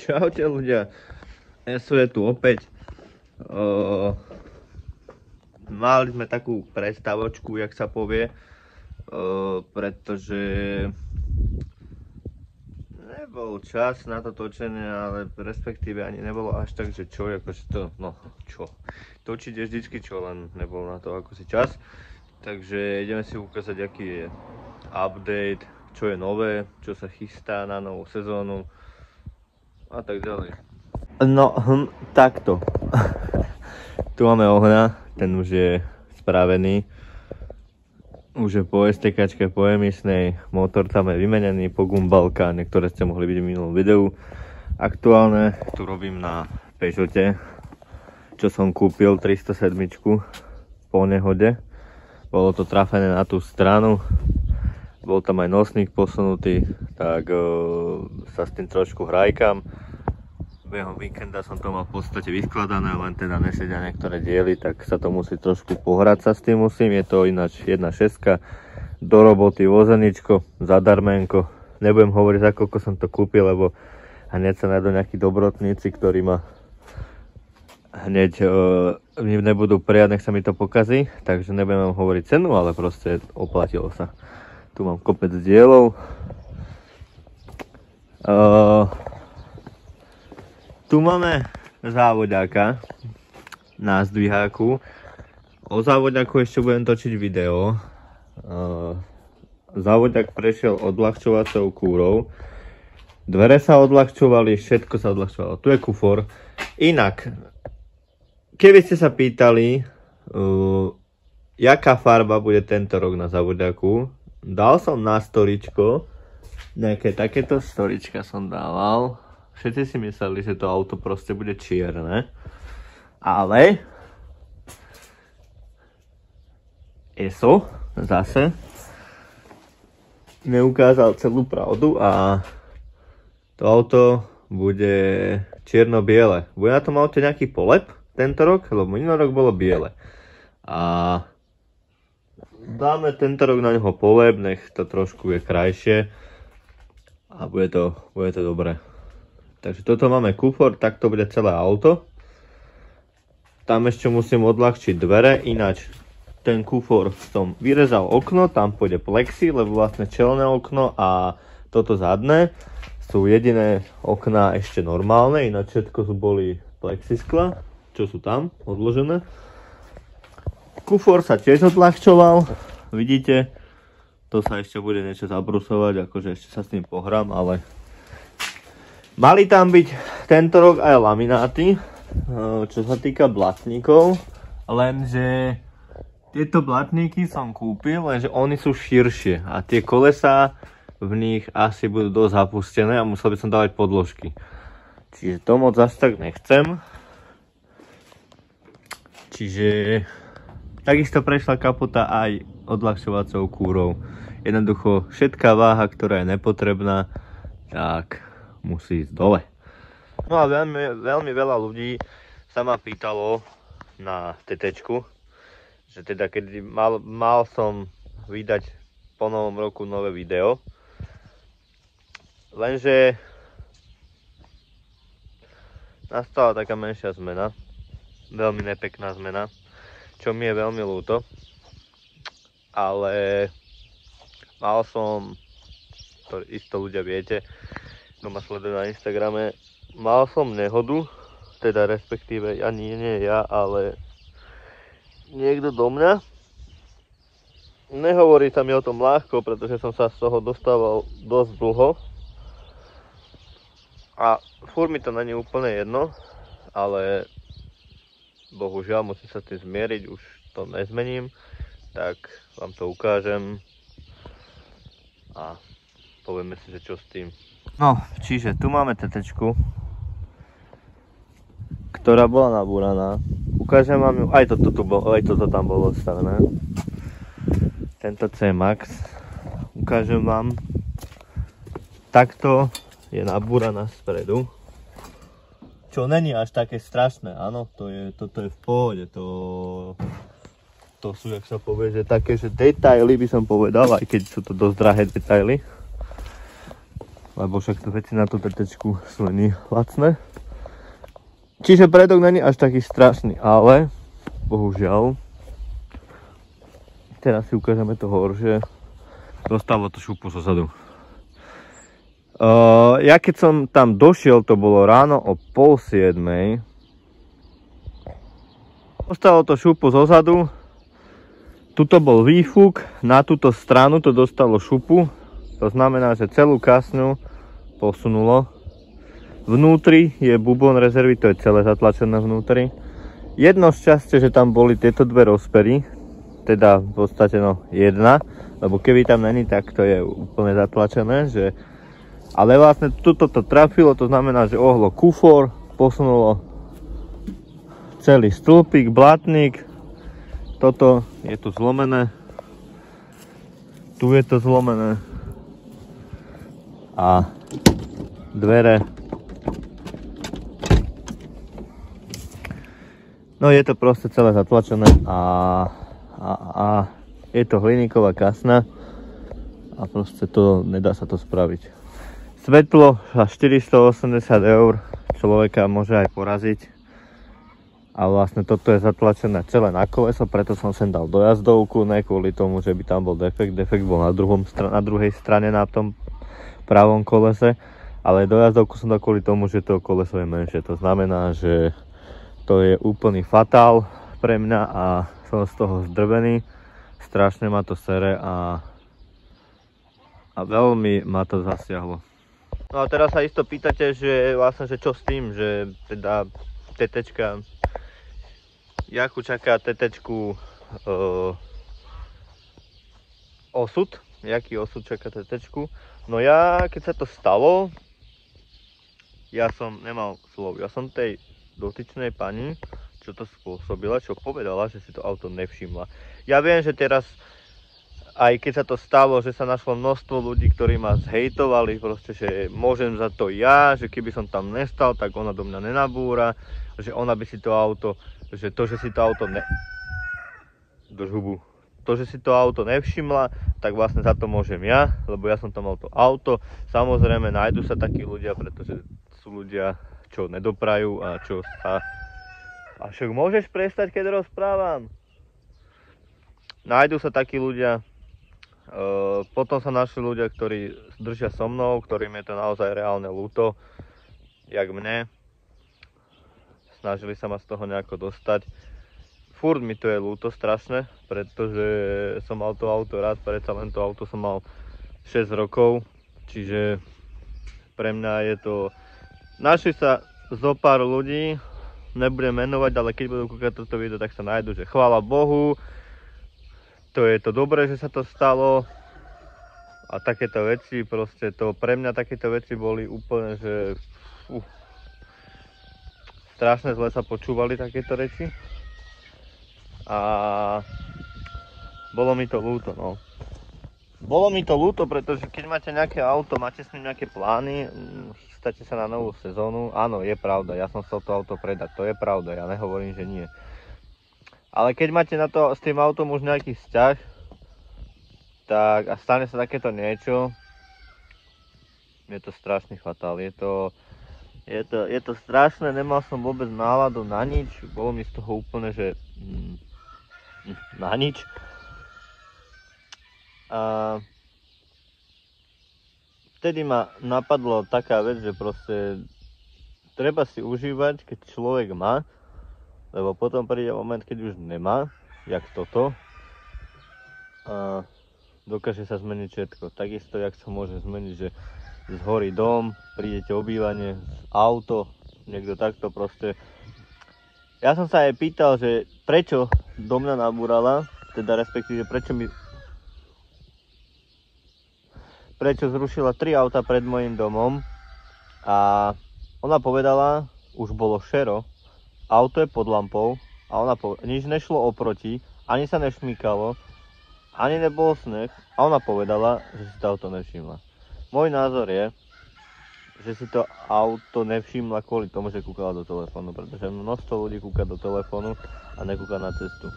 Čaute ľudia, SO je tu opäť. Mali sme takú prestavočku, jak sa povie, pretože nebol čas na to točenie, ale respektíve ani nebolo až tak, že čo, akože to, no čo, točiť je vždycky čo, len nebol na to ako si čas. Takže ideme si ukázať, aký je update, čo je nové, čo sa chystá na novú sezónu a tak ďalej. No, takto. Tu máme ohňa, ten už je spravený. Už je po STKčke, po emisnej, motor tam je vymenený, po gumbalka, niektoré ste mohli vidieť v minulom videu. Aktuálne tu robím na Peugeote, čo som kúpil 307 po nehode. Bolo to trafené na tú stranu, bol tam aj nosník posunutý, tak sa s tým trošku hrajkam. Behom víkenda som to mal v podstate vyskladané, len teda nesedia niektoré diely, tak sa to musí trošku pohrať sa s tým musím. Je to ináč 1.6, do roboty vozeničko, zadarmenko. Nebudem hovoriť, za koľko som to kúpil, lebo hneď sa nájdú nejakí dobrotníci, ktorí ma hneď nebudú prijať, nech sa mi to pokazí. Takže nebudem vám hovoriť cenu, ale proste oplatilo sa. Tu mám kopec dielov. Tu máme závoďáka na zdviháku. O závoďáku ešte budem točiť video. Závoďák prešiel odľahčovacou kúrou. Dvere sa odľahčovali, všetko sa odľahčovalo. Tu je kufor. Inak, keby ste sa pýtali, jaká farba bude tento rok na závoďáku, dal som na storičko, nejaké takéto storička som dával. Všetci si mysleli, že to auto proste bude čierne, ale ESO zase neukázal celú pravdu a to auto bude čierno-biele. Bude na tom aute nejaký polep tento rok, lebo minulý rok bolo biele. A dáme tento rok na neho polep, nech to trošku je krajšie a bude to dobré. Takže toto máme kufor, tak to bude celé auto. Tam ešte musím odľahčiť dvere, ináč ten kufor som vyrezal okno, tam pôjde plexi, lebo vlastne čelné okno a toto zadné sú jediné okná ešte normálne, ináč všetko boli plexiskla, čo sú tam odložené. Kufor sa tiež odľahčoval, vidíte, to sa ešte bude niečo zabrusovať, akože ešte sa s tým pohrám, ale mali tam byť tento rok aj lamináty, čo sa týka blatníkov, lenže tieto blatníky som kúpil, lenže oni sú širšie a tie kolesá v nich asi budú dosť zapustené a musel by som dávať podložky. Čiže to moc zase tak nechcem. Čiže takisto prešla kapota aj odľahčovacou kúrou. Jednoducho všetká váha, ktorá je nepotrebná, tak musí ísť dole. No a veľmi veľa ľudí sa ma pýtalo na TT-čku, že teda keď mal som vydať po novom roku nové video, lenže nastala taká menšia zmena, veľmi nepekná zmena, čo mi je veľmi ľúto, ale mal som, to isto ľudia viete, kto ma sleduje na Instagrame, mal som nehodu, teda respektíve ani nie ja, ale niekto do mňa. Nehovorí sa mi o tom ľahko, pretože som sa z toho dostával dosť dlho. A furt mi to není úplne jedno, ale bohužiaľ musím sa s tým zmieriť, už to nezmením, tak vám to ukážem a povieme si, že čo s tým. No, čiže tu máme TT-čku, ktorá bola nabúraná. Ukážem vám ju, aj toto tam bolo odstavené. Tento C-Max. Ukážem vám. Takto je nabúraná spredu. Čo není až také strašné, áno, toto je v pohode, to sú, jak sa povie, že také, že detaily by som povedal, aj keď sú to dosť drahé detaily. lebo však to veci na tú tetečku sú len lacné. Čiže predok není až taký strašný, ale bohužiaľ teraz si ukážeme to horšie. Dostalo to šupu zozadu. Ja keď som tam došiel, to bolo ráno o 6:30. Dostalo to šupu zozadu. Tuto bol výfuk, na túto stranu to dostalo šupu. To znamená, že celú kasňu posunulo. Vnútri je bubon rezervy, to je celé zatlačené vnútri. Jedno šťastie, že tam boli tieto dve rozpery, teda v podstate jedna, lebo keby tam není, tak to je úplne zatlačené, že... Ale vlastne tuto to trafilo, to znamená, že ohlo kufor, posunulo celý stĺpik, blatník, toto je tu zlomené, tu je to zlomené a dvere. No je to proste celé zatlačené a je to hliníková kasna a proste to nedá sa to spraviť. Svetlo za 480 € človeka môže aj poraziť. A vlastne toto je zatlačené celé na koleso, preto som sem dal dojazdovku, ne kvôli tomu, že by tam bol defekt. Defekt bol na druhej strane na tom pravom kolese, ale dojazdovku som dal kvôli tomu, že to koleso je menšie. To znamená, že to je úplný fatál pre mňa a som z toho zdrbený. Strašne ma to sere a veľmi ma to zasiahlo. No a teraz sa isto pýtate, že vlastne, že čo s tým, že teda tetečka, Jakub čaká tetečku osud, jaký osud čaká tetečku. No ja, keď sa to stalo, ja som nemal slov, ja som tej dotyčnej pani, čo to spôsobila, čo povedala, že si to auto nevšimla. Ja viem, že teraz aj keď sa to stalo, že sa našlo množstvo ľudí, ktorí ma zhejtovali, proste, že môžem za to ja, že keby som tam nestal, tak ona do mňa nenabúra, že ona by si to auto, že to, že si to auto to, že si to auto nevšimla, tak vlastne za to môžem ja, lebo ja som tam mal to auto. Samozrejme, nájdu sa takí ľudia, pretože sú ľudia, čo nedoprajú a čo sa... A však môžeš prestať, keď rozprávam? Nájdu sa takí ľudia. Potom sa našli ľudia, ktorí držia so mnou, ktorým je to naozaj reálne ľúto, jak mne. Snažili sa ma z toho nejako dostať. Furt mi to je ľúto strašne, pretože som mal to auto rád, predsa len to auto som mal 6 rokov, čiže pre mňa je to... Našli sa zo pár ľudí, nebudem menovať, ale keď budú kúkať toto video, tak sa nájdu, že chvála Bohu, to je to dobré, že sa to stalo a takéto veci, proste to pre mňa takéto veci boli úplne, že strašne zle sa počúvali takéto reči a bolo mi to ľúto, no. Bolo mi to ľúto, pretože keď máte nejaké auto, máte s ním nejaké plány, chystáte sa na novú sezónu, áno, je pravda, ja som chcel to auto predať, to je pravda, ja nehovorím, že nie. Ale keď máte na to s tým autom už nejaký vzťah, tak a stane sa takéto niečo, je to strašný fatál, je to strašné, nemal som vôbec náladu na nič, bolo mi z toho úplne, že na nič. A vtedy ma napadlo taká vec, že proste treba si užívať, keď človek má, lebo potom príde moment, keď už nemá, jak toto, a dokáže sa zmeniť všetko. Takisto, jak sa môže zmeniť, že zhorí dom, prídete o bývanie, auto, niekto takto proste. Ja som sa aj pýtal, že prečo do mňa nabúrala, teda respektíve prečo zrušila 3 auta pred mojím domom a ona povedala, už bolo šero, auto je pod lampou a ona nič nešlo oproti, ani sa nešmýkalo, ani nebol sneh a ona povedala, že si to auto nevšimla. Môj názor je, že si to auto nevšimla kvôli tomu, že kúkala do telefónu, pretože množstvo ľudí kúka do telefónu a nekúka na cestu.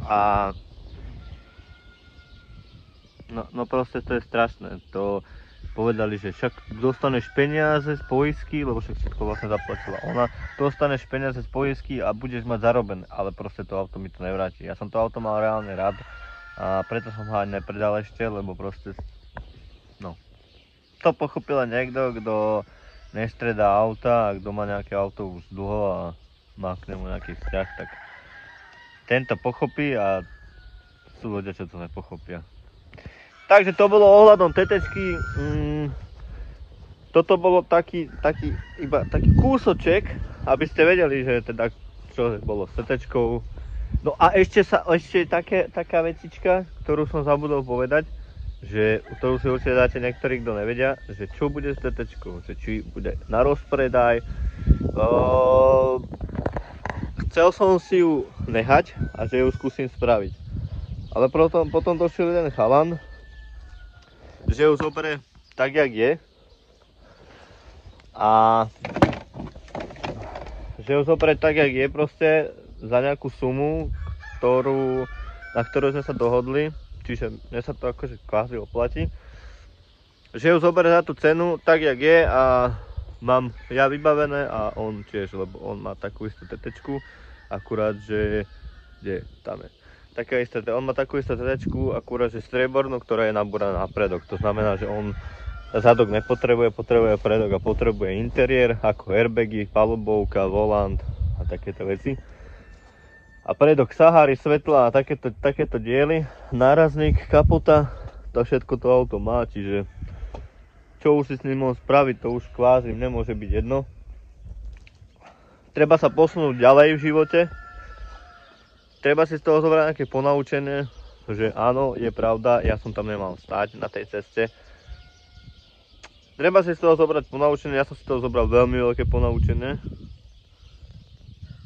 A no proste to je strašné. To povedali, že však dostaneš peniaze z poisky, lebo však všetko vlastne zaplatila ona, dostaneš peniaze z poisky a budeš mať zarobené, ale proste to auto mi to nevráti. Ja som to auto mal reálne rád a preto som ho aj nepredal ešte, lebo proste, no, to pochopila niekto, kto nestredá auta a kto má nejaké auto už dlho a má k nemu nejaký vzťah, tak tento pochopí a sú ľudia, čo to nepochopia. Takže to bolo ohľadom tetečky. Toto bolo iba taký kúsoček, aby ste vedeli, že teda čo bolo s tetečkou. No a ešte taká vecička, ktorú som zabudol povedať, že ktorú si určite dáte niektorí, kto nevedia, že čo bude s tetečkou, že či bude na rozpredaj. Chcel som si ju nehať a že ju skúsim spraviť. Ale potom došiel jeden chalan, že ju zoberie tak, jak je. A že ju zoberie tak, jak je proste za nejakú sumu, na ktorú sme sa dohodli. Čiže mne sa to akože kvázi oplatí. Že ju zoberie za tú cenu tak, jak je a mám ja vybavené a on tiež, lebo on má takú istú tetečku. Akurát, že tam je. On má takú istú tetečku, akurát, že striebornú, ktorá je nabúraná na predok. To znamená, že on zadok nepotrebuje, potrebuje predok a potrebuje interiér, ako airbagy, palubovka, volant a takéto veci. A predok, sahári, svetla a takéto diely, nárazník, kapota, to všetko to auto má, čiže čo už si s ním môžem spraviť, to už kvázi nemôže byť jedno. Treba sa posunúť ďalej v živote. Treba si z toho zobrať nejaké ponaučenie, že áno, je pravda, ja som tam nemal stáť na tej ceste. Treba si z toho zobrať ponaučenie, ja som si z toho zobral veľmi veľké ponaučenie.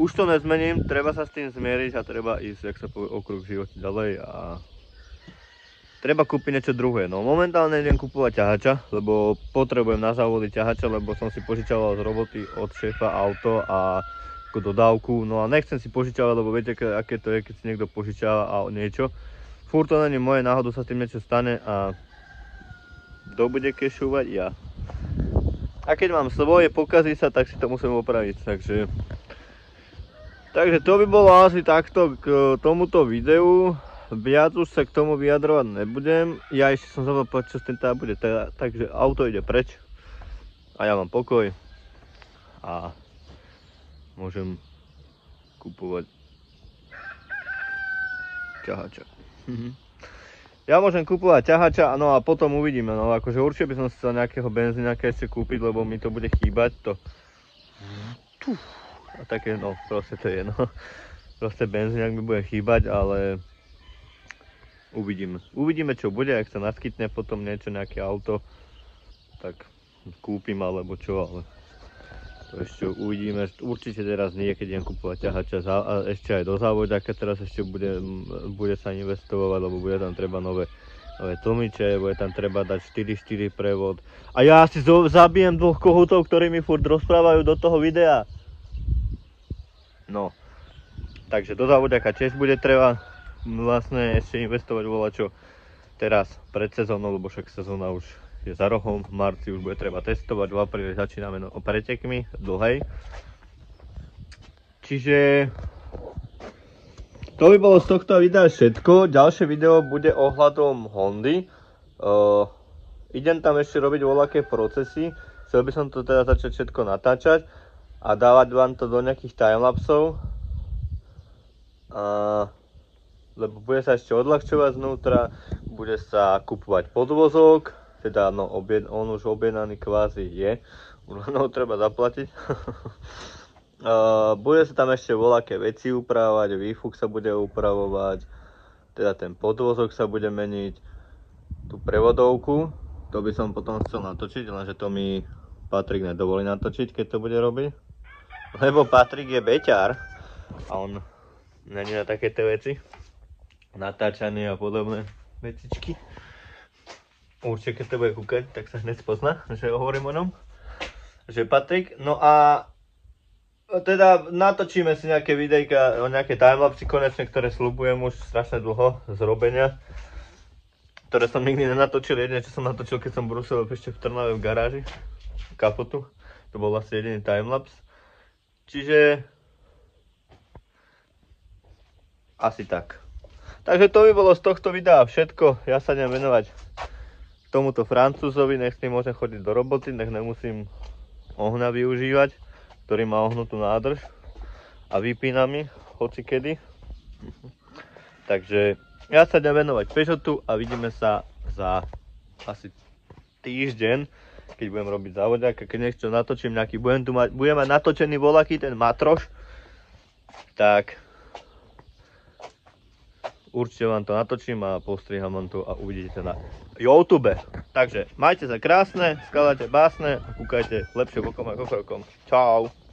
Už to nezmením, treba sa s tým zmieriť a treba ísť, jak sa povie, okruh v živote ďalej a treba kúpiť niečo druhé. No momentálne idem kúpovať ťahača, lebo potrebujem na závody ťahača, lebo som si požičal z roboty od šéfa auto a ako dodávku, no a nechcem si požičavať, lebo viete, aké to je, keď si niekto požičava a niečo. Furt to není moje, náhodou sa s tým niečo stane a kto bude kešovať? Ja. A keď mám svoje, pokazí sa, tak si to musím opraviť, takže to by bolo asi takto k tomuto videu. Viac už sa k tomu vyjadrovať nebudem. Ja ešte som zabudol povedať, čo s tým teda bude. Takže auto ide preč a ja mám pokoj a môžem kupovať ťahača. Ja môžem kupovať ťahača, no a potom uvidíme, no akože určite by som chcel nejakého benzíňaka ešte kúpiť, lebo mi to bude chýbať to. A také, no proste to je, no. Proste benzíňak mi bude chýbať, ale uvidíme. Uvidíme, čo bude, ak sa naskytne potom niečo, nejaké auto, tak kúpim alebo čo, ale to ešte uvidíme. Určite teraz nie, keď idem kúpovať ťahača a ešte aj do závoďaka, teraz ešte bude sa investovať, lebo bude tam treba nové tlmiče, bude tam treba dať 4x4 prevod. A ja si zabijem dvoch kohútov, ktorí mi furt rozprávajú do toho videa. No, takže do závoďaka tiež bude treba vlastne ešte investovať volačo teraz pred sezónou, lebo však sezóna už je za rohom, v marci už bude treba testovať, v apríli začíname pretekmi dlhej. Čiže to by bolo z tohto videa všetko. Ďalšie video bude ohľadom Hondy. Idem tam ešte robiť voľaké procesy. Chcel by som to teda začať všetko natáčať a dávať vám to do nejakých timelapsov. Lebo bude sa ešte odľahčovať znútra, bude sa kupovať podvozok. Teda no, on už objednaný kvázi je, no treba zaplatiť. Bude sa tam ešte voľaké veci upravovať, výfuk sa bude upravovať, teda ten podvozok sa bude meniť, tú prevodovku, to by som potom chcel natočiť, lenže to mi Patrik nedovolí natočiť, keď to bude robiť. Lebo Patrik je beťar a on není na takéto veci, natáčanie a podobné vecičky. Určite, keď to bude kúkať, tak sa hneď spozna, že hovorím o ňom. Že Patrik. No a teda natočíme si nejaké videjka, nejaké timelapsy konečne, ktoré sľubujem už strašne dlho z robenia. ktoré som nikdy nenatočil. Jedine, čo som natočil, keď som brúsil ešte v Trnave v garáži, kapotu. To bol vlastne jediný timelapse. Čiže asi tak. Takže to by bolo z tohto videa všetko. Ja sa idem venovať tomuto Francúzovi, nech s ním môžem chodiť do roboty, nech nemusím ohňa využívať, ktorý má ohnutú nádrž a vypína mi hocikedy. Takže ja sa idem venovať Peugeotu a vidíme sa za asi týždeň, keď budem robiť závoďák, keď niečo natočím nejaký, budem mať natočený voľaký ten matroš, tak určite vám to natočím a postriham vám to a uvidíte na YouTube. Takže majte sa krásne, skladajte básne a kúkajte lepšie bokom ako krokom. Čau.